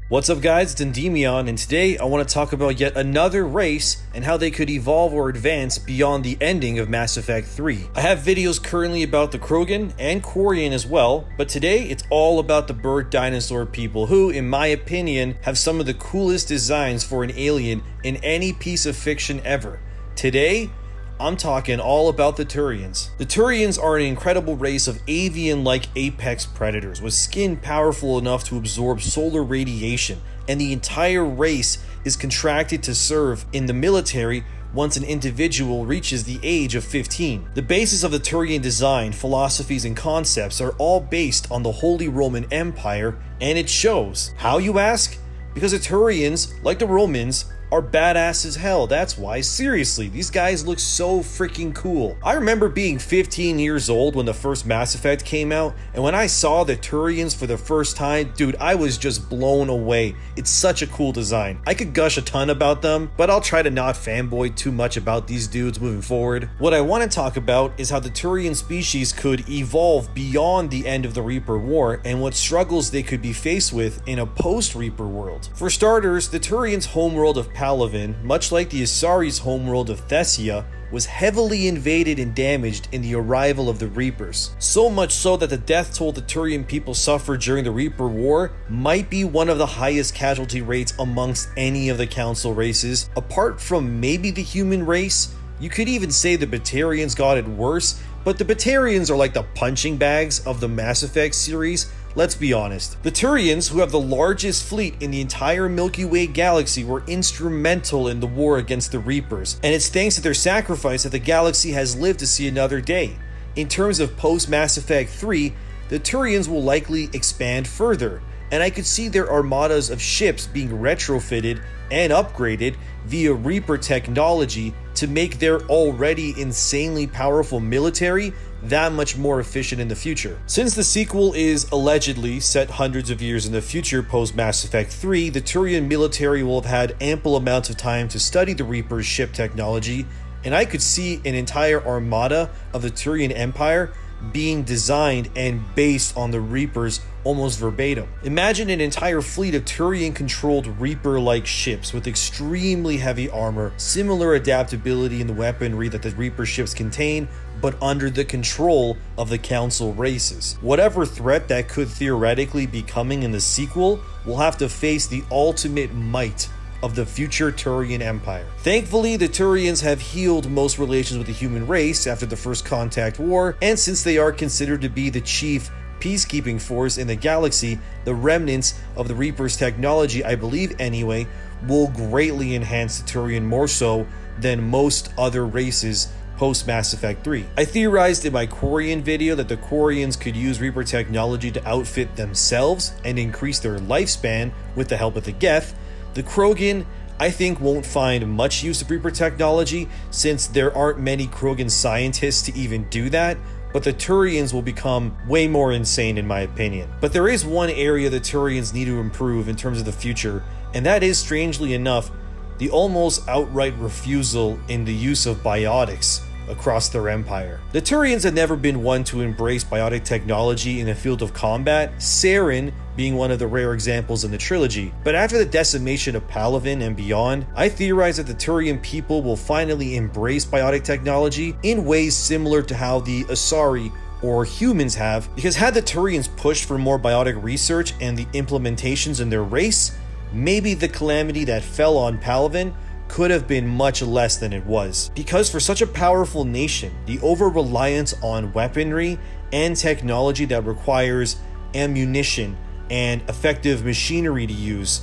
What's up guys, it's Endymion, and today I want to talk about yet another race and how they could evolve or advance beyond the ending of Mass Effect 3. I have videos currently about the Krogan and Turian as well, but today it's all about the bird dinosaur people who, in my opinion, have some of the coolest designs for an alien in any piece of fiction ever. Today, I'm talking all about the Turians. The Turians are an incredible race of avian-like apex predators with skin powerful enough to absorb solar radiation, and the entire race is contracted to serve in the military once an individual reaches the age of 15. The basis of the Turian design, philosophies, and concepts are all based on the Holy Roman Empire, and it shows. How, you ask? Because the Turians, like the Romans, are badass as hell. That's why. Seriously, these guys look so freaking cool. I remember being 15 years old when the first Mass Effect came out, and when I saw the Turians for the first time, dude, I was just blown away. It's such a cool design. I could gush a ton about them, but I'll try to not fanboy too much about these dudes moving forward. What I want to talk about is how the Turian species could evolve beyond the end of the Reaper War and what struggles they could be faced with in a post-Reaper world. For starters, the Turians' homeworld of Palaven, much like the Asari's homeworld of Thessia, was heavily invaded and damaged in the arrival of the Reapers. So much so that the death toll the Turian people suffered during the Reaper War might be one of the highest casualty rates amongst any of the Council races. Apart from maybe the human race, you could even say the Batarians got it worse, but the Batarians are like the punching bags of the Mass Effect series. Let's be honest. The Turians, who have the largest fleet in the entire Milky Way galaxy, were instrumental in the war against the Reapers, and it's thanks to their sacrifice that the galaxy has lived to see another day. In terms of post-Mass Effect 3, the Turians will likely expand further, and I could see their armadas of ships being retrofitted and upgraded via Reaper technology to make their already insanely powerful military that much more efficient in the future. Since the sequel is allegedly set hundreds of years in the future post-Mass Effect 3, the Turian military will have had ample amounts of time to study the Reaper's ship technology, and I could see an entire armada of the Turian Empire being designed and based on the Reapers almost verbatim. Imagine an entire fleet of Turian-controlled Reaper-like ships with extremely heavy armor, similar adaptability in the weaponry that the Reaper ships contain, but under the control of the Council races. Whatever threat that could theoretically be coming in the sequel will have to face the ultimate might of the future Turian Empire. Thankfully, the Turians have healed most relations with the human race after the First Contact War, and since they are considered to be the chief peacekeeping force in the galaxy, the remnants of the Reaper's technology, I believe anyway, will greatly enhance the Turian more so than most other races post-Mass Effect 3. I theorized in my Turian video that the Turians could use Reaper technology to outfit themselves and increase their lifespan with the help of the Geth. The Krogan, I think, won't find much use of Reaper technology since there aren't many Krogan scientists to even do that, but the Turians will become way more insane in my opinion. But there is one area the Turians need to improve in terms of the future, and that is, strangely enough, the almost outright refusal in the use of biotics across their empire. The Turians have never been one to embrace biotic technology in the field of combat, Saren being one of the rare examples in the trilogy. But after the decimation of Palaven and beyond, I theorize that the Turian people will finally embrace biotic technology in ways similar to how the Asari or humans have, because had the Turians pushed for more biotic research and the implementations in their race, maybe the calamity that fell on Palaven could have been much less than it was. Because for such a powerful nation, the over-reliance on weaponry and technology that requires ammunition and effective machinery to use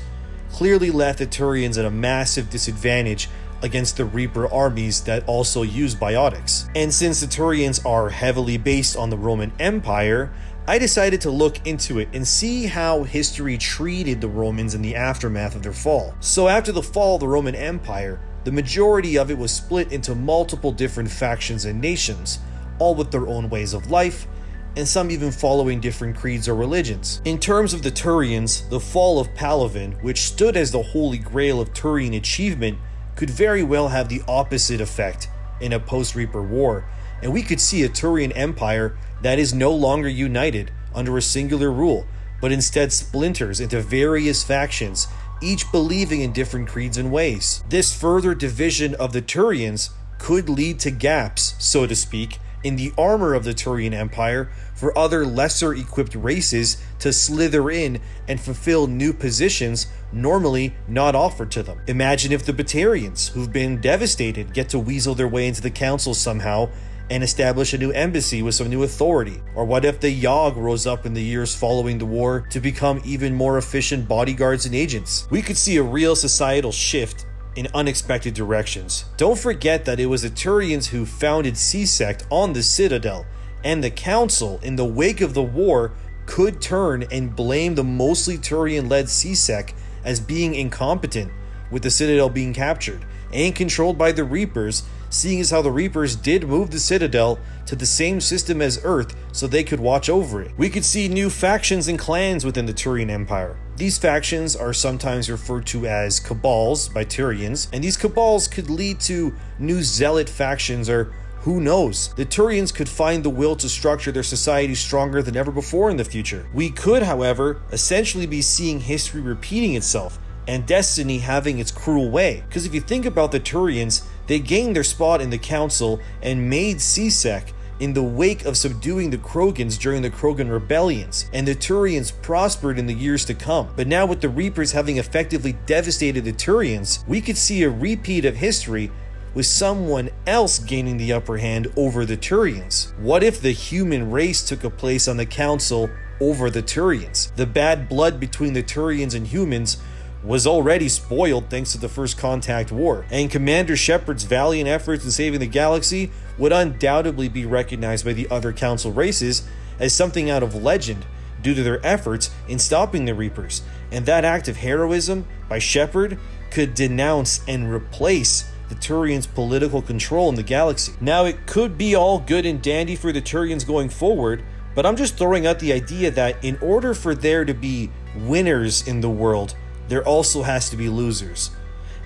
clearly left the Turians at a massive disadvantage against the Reaper armies that also use biotics. And since the Turians are heavily based on the Roman Empire, I decided to look into it and see how history treated the Romans in the aftermath of their fall. So after the fall of the Roman Empire, the majority of it was split into multiple different factions and nations, all with their own ways of life, and some even following different creeds or religions. In terms of the Turians, the fall of Palaven, which stood as the holy grail of Turian achievement, could very well have the opposite effect in a post-Reaper war, and we could see a Turian empire that is no longer united under a singular rule, but instead splinters into various factions, each believing in different creeds and ways. This further division of the Turians could lead to gaps, so to speak, in the armor of the Turian Empire for other lesser equipped races to slither in and fulfill new positions normally not offered to them. Imagine if the Batarians, who've been devastated, get to weasel their way into the council somehow and establish a new embassy with some new authority. Or what if the Yogg rose up in the years following the war to become even more efficient bodyguards and agents? We could see a real societal shift in unexpected directions. Don't forget that it was the Turians who founded C-Sect on the Citadel, and the Council, in the wake of the war, could turn and blame the mostly Turian-led C-Sect as being incompetent, with the Citadel being captured and controlled by the Reapers, seeing as how the Reapers did move the Citadel to the same system as Earth so they could watch over it. We could see new factions and clans within the Turian Empire. These factions are sometimes referred to as cabals by Turians, and these cabals could lead to new zealot factions, or who knows? The Turians could find the will to structure their society stronger than ever before in the future. We could, however, essentially be seeing history repeating itself and destiny having its cruel way. Because if you think about the Turians, they gained their spot in the council and made C-Sec in the wake of subduing the Krogans during the Krogan rebellions, and the Turians prospered in the years to come. But now with the Reapers having effectively devastated the Turians, we could see a repeat of history with someone else gaining the upper hand over the Turians. What if the human race took a place on the council over the Turians? The bad blood between the Turians and humans was already spoiled thanks to the First Contact War, and Commander Shepard's valiant efforts in saving the galaxy would undoubtedly be recognized by the other council races as something out of legend due to their efforts in stopping the Reapers, and that act of heroism by Shepard could denounce and replace the Turians' political control in the galaxy. Now, it could be all good and dandy for the Turians going forward, but I'm just throwing out the idea that in order for there to be winners in the world, there also has to be losers.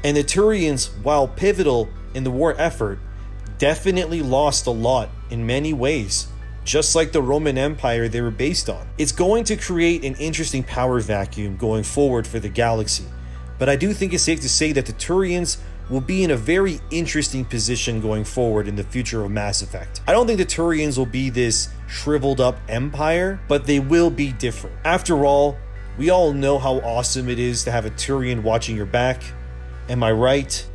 And the Turians, while pivotal in the war effort, definitely lost a lot in many ways, just like the Roman Empire they were based on. It's going to create an interesting power vacuum going forward for the galaxy, but I do think it's safe to say that the Turians will be in a very interesting position going forward in the future of Mass Effect. I don't think the Turians will be this shriveled up empire, but they will be different. After all, we all know how awesome it is to have a Turian watching your back. Am I right?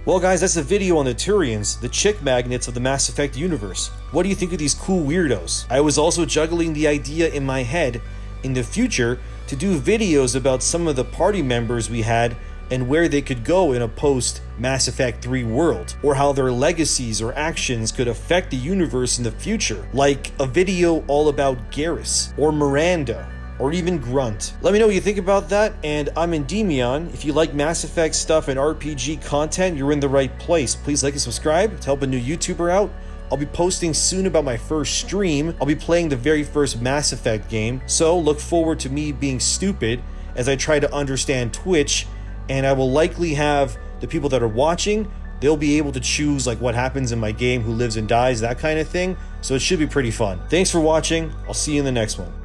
Well guys, that's the video on the Turians, the chick magnets of the Mass Effect universe. What do you think of these cool weirdos? I was also juggling the idea in my head in the future to do videos about some of the party members we had and where they could go in a post-Mass Effect 3 world, or how their legacies or actions could affect the universe in the future, like a video all about Garrus, or Miranda, or even Grunt. Let me know what you think about that, and I'm Endymion. If you like Mass Effect stuff and RPG content, you're in the right place. Please like and subscribe to help a new YouTuber out. I'll be posting soon about my first stream. I'll be playing the very first Mass Effect game, so look forward to me being stupid as I try to understand Twitch, and I will likely have the people that are watching, they'll be able to choose like what happens in my game, who lives and dies, that kind of thing, so it should be pretty fun. Thanks for watching. I'll see you in the next one.